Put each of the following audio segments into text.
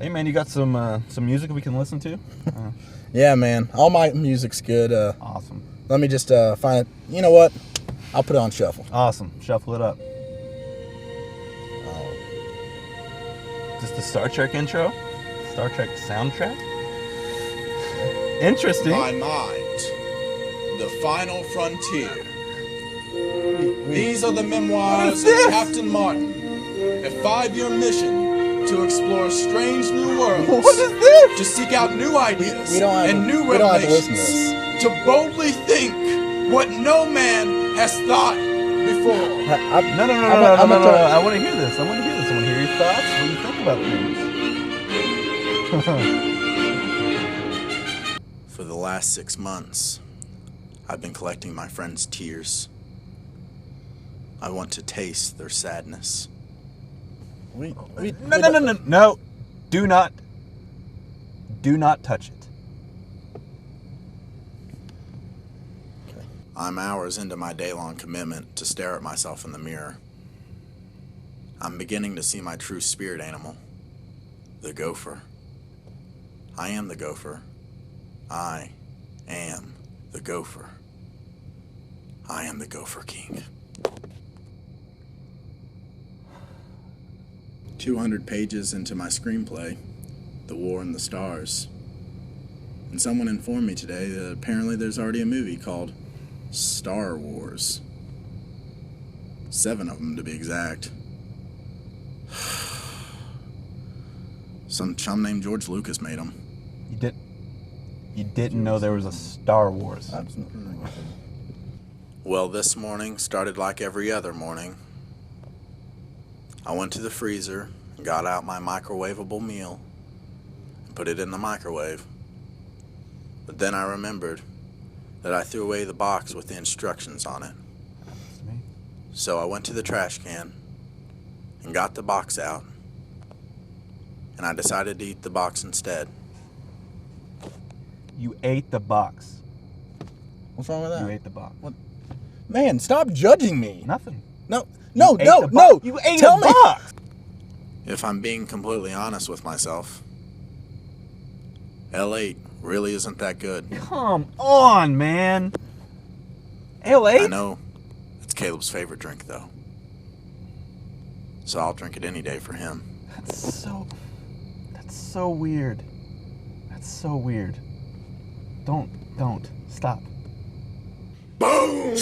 Hey man, you got some music we can listen to? Yeah, man. All my music's good. Awesome. Let me just find it. You know what? I'll put it on shuffle. Awesome. Shuffle it up. Oh. Is this the Star Trek intro? Star Trek soundtrack? Interesting. My mind, the final frontier. These are the memoirs of Captain Martin, a 5-year mission to explore strange new worlds. What is this? To seek out new ideas We don't have and to- new we don't have to listen revelations. to this. To boldly think what no man has thought before. No. I'm gonna try- I want to hear this. I want to hear your thoughts. What do you think about things? For the last 6 months, I've been collecting my friends' tears. I want to taste their sadness. No. Do not touch it. I'm hours into my day-long commitment to stare at myself in the mirror. I'm beginning to see my true spirit animal, the gopher. I am the gopher. I am the gopher. I am the Gopher King. 200 pages into my screenplay, The War in the Stars. And someone informed me today that apparently there's already a movie called Star Wars. 7 of them to be exact. Some chum named George Lucas made them. You didn't know there was a Star Wars. Well, this morning started like every other morning. I went to the freezer and got out my microwavable meal and put it in the microwave. But then I remembered that I threw away the box with the instructions on it. That's me. So I went to the trash can and got the box out, and I decided to eat the box instead. You ate the box. What's wrong with that? You ate the box. What? Man, stop judging me. Nothing. No. You ate Tell the me. box. If I'm being completely honest with myself, L8 really isn't that good. Come on, man. L8? I know it's Caleb's favorite drink, though. So I'll drink it any day for him. That's so weird. That's so weird. Don't. Stop. Boom!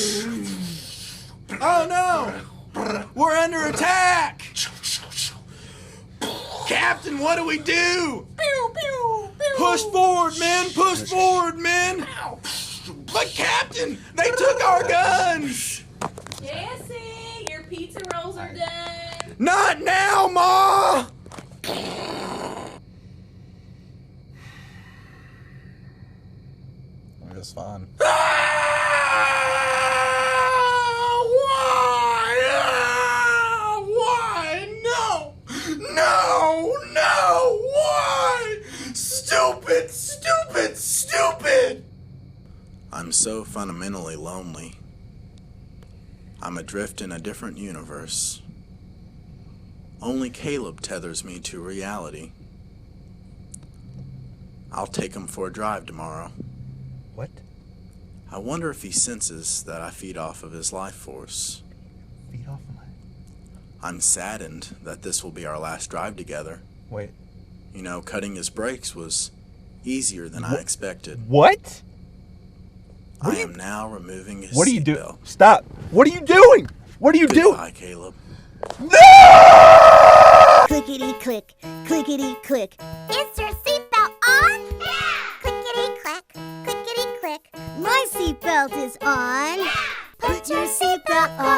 Oh no! We're under attack! Captain, what do we do? Push forward, men! Push forward, men! But Captain, they took our guns! Jesse, your pizza rolls are done. Not now, Ma! It's fine. Why? Why? No! Why? Stupid! I'm so fundamentally lonely. I'm adrift in a different universe. Only Caleb tethers me to reality. I'll take him for a drive tomorrow. What? I wonder if he senses that I feed off of his life force. Feed off my... I'm saddened that this will be our last drive together. Wait. You know, cutting his brakes was easier than I expected. What? I am now removing his What are you doing? seatbelt. Stop. What are you doing? What are you doing? Goodbye, Caleb. Clickety click, clickety click. Is your seatbelt on? Yeah! Clickety click, my seatbelt is on. Yeah! Put your seatbelt on.